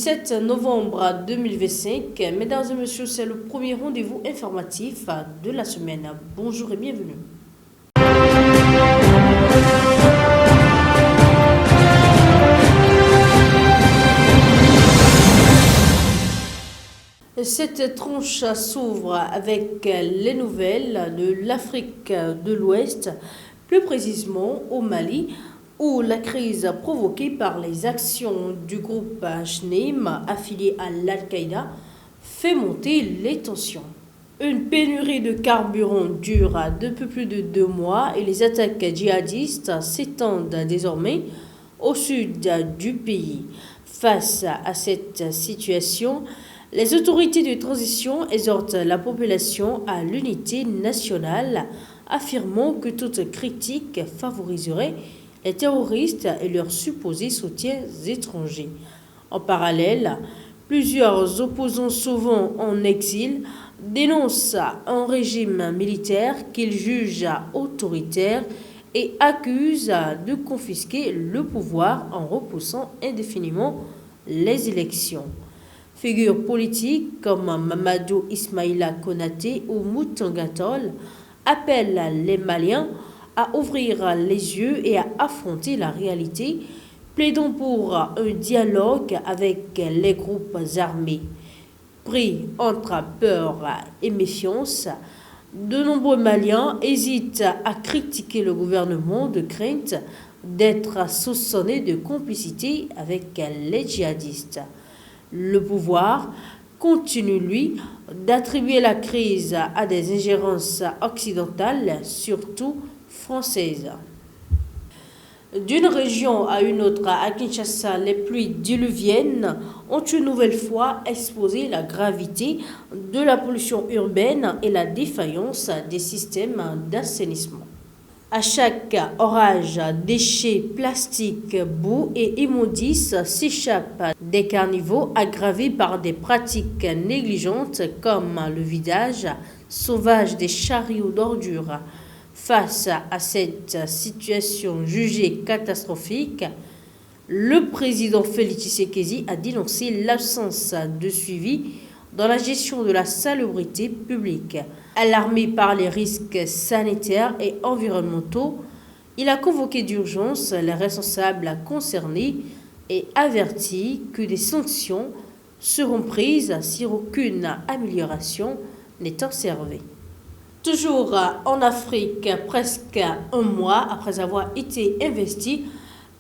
17 novembre 2025. Mesdames et messieurs, c'est le premier rendez-vous informatif de la semaine. Bonjour et bienvenue. Cette tranche s'ouvre avec les nouvelles de l'Afrique de l'Ouest, plus précisément au Mali, où la crise provoquée par les actions du groupe JNIM affilié à l'Al-Qaïda fait monter les tensions. Une pénurie de carburant dure depuis plus de 2 mois et les attaques djihadistes s'étendent désormais au sud du pays. Face à cette situation, les autorités de transition exhortent la population à l'unité nationale, affirmant que toute critique favoriserait les terroristes et leurs supposés soutiens étrangers. En parallèle, plusieurs opposants souvent en exil dénoncent un régime militaire qu'ils jugent autoritaire et accusent de confisquer le pouvoir en repoussant indéfiniment les élections. Figures politiques comme Mamadou Ismaïla Konaté ou Moutanga Tall appellent les Maliens à ouvrir les yeux et à affronter la réalité, plaidant pour un dialogue avec les groupes armés. Pris entre peur et méfiance, de nombreux Maliens hésitent à critiquer le gouvernement de crainte d'être soupçonné de complicité avec les djihadistes. Le pouvoir continue, lui, d'attribuer la crise à des ingérences occidentales, surtout françaises. D'une région à une autre, à Kinshasa, les pluies diluviennes ont une nouvelle fois exposé la gravité de la pollution urbaine et la défaillance des systèmes d'assainissement. À chaque orage, déchets, plastiques, boue et immondices s'échappent des caniveaux aggravés par des pratiques négligentes comme le vidage sauvage des chariots d'ordures. Face à cette situation jugée catastrophique, le président Félix Tshisekedi a dénoncé l'absence de suivi dans la gestion de la salubrité publique. Alarmé par les risques sanitaires et environnementaux, il a convoqué d'urgence les responsables concernés et averti que des sanctions seront prises si aucune amélioration n'est observée. Toujours en Afrique, presque un mois après avoir été investi,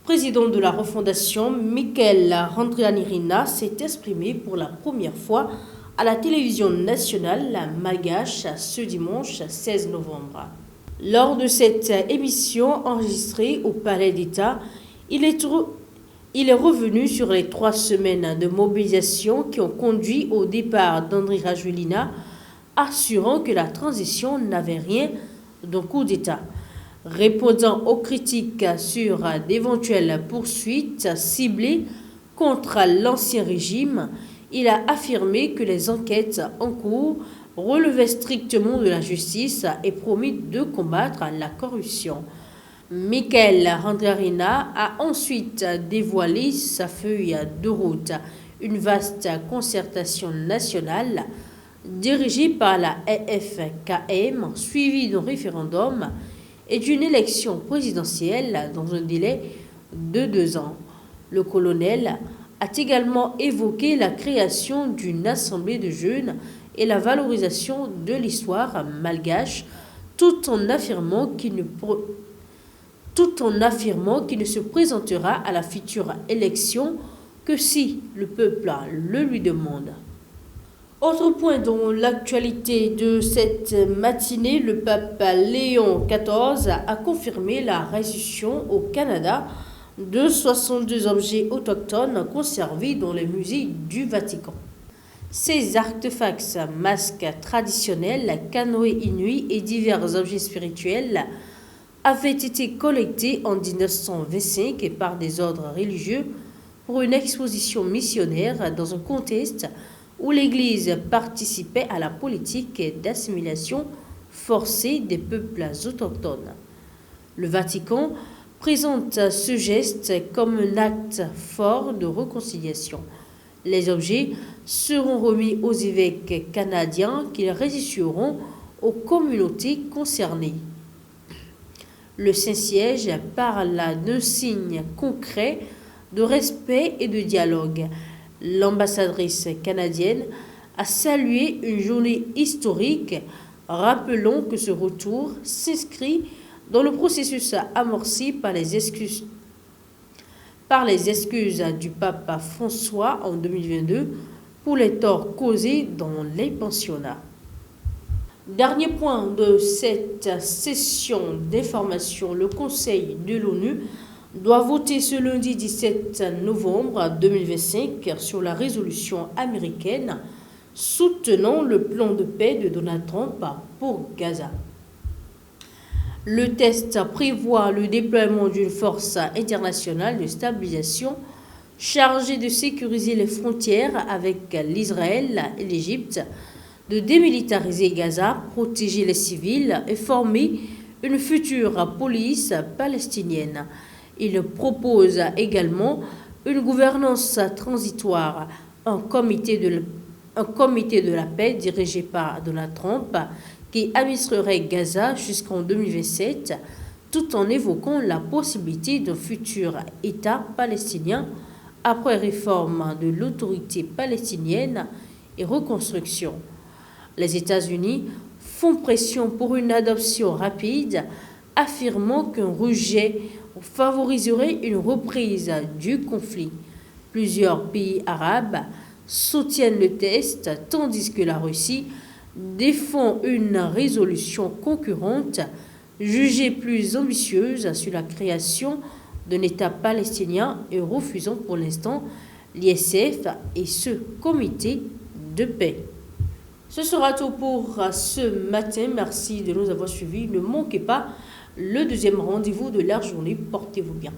président de la refondation, Michael Randrianirina s'est exprimé pour la première fois à la télévision nationale malgache ce dimanche 16 novembre. Lors de cette émission enregistrée au Palais d'État, il est revenu sur les 3 semaines de mobilisation qui ont conduit au départ d'Andry Rajoelina, assurant que la transition n'avait rien d'un coup d'État. Répondant aux critiques sur d'éventuelles poursuites ciblées contre l'ancien régime, il a affirmé que les enquêtes en cours relevaient strictement de la justice et promis de combattre la corruption. Michael Randrianirina a ensuite dévoilé sa feuille de route, une vaste concertation nationale dirigée par la EFKM, suivie d'un référendum et d'une élection présidentielle dans un délai de 2 ans. Le colonel a également évoqué la création d'une assemblée de jeunes et la valorisation de l'histoire malgache, tout en affirmant qu'il ne se présentera à la future élection que si le peuple le lui demande. Autre point dans l'actualité de cette matinée, le pape Léon XIV a confirmé la restitution au Canada de 62 objets autochtones conservés dans les musées du Vatican. Ces artefacts, masques traditionnels, canoës inuits et divers objets spirituels avaient été collectés en 1925 par des ordres religieux pour une exposition missionnaire dans un contexte où l'Église participait à la politique d'assimilation forcée des peuples autochtones. Le Vatican présente ce geste comme un acte fort de réconciliation. Les objets seront remis aux évêques canadiens qui les restitueront aux communautés concernées. Le Saint-Siège parle d'un signe concret de respect et de dialogue. L'ambassadrice canadienne a salué une journée historique. Rappelons que ce retour s'inscrit dans le processus amorcé par les excuses du pape François en 2022 pour les torts causés dans les pensionnats. Dernier point de cette session d'information, le Conseil de l'ONU doit voter ce lundi 17 novembre 2025 sur la résolution américaine soutenant le plan de paix de Donald Trump pour Gaza. Le texte prévoit le déploiement d'une force internationale de stabilisation chargée de sécuriser les frontières avec l'Israël et l'Égypte, de démilitariser Gaza, protéger les civils et former une future police palestinienne. Il propose également une gouvernance transitoire, un comité de la paix dirigé par Donald Trump qui administrerait Gaza jusqu'en 2027, tout en évoquant la possibilité d'un futur État palestinien après réforme de l'autorité palestinienne et reconstruction. Les États-Unis font pression pour une adoption rapide, affirmant qu'un rejet favoriserait une reprise du conflit. Plusieurs pays arabes soutiennent le texte, tandis que la Russie défend une résolution concurrente jugée plus ambitieuse sur la création d'un État palestinien et refusant pour l'instant l'ISF et ce comité de paix. Ce sera tout pour ce matin. Merci de nous avoir suivis. Ne manquez pas le deuxième rendez-vous de la journée. Portez-vous bien.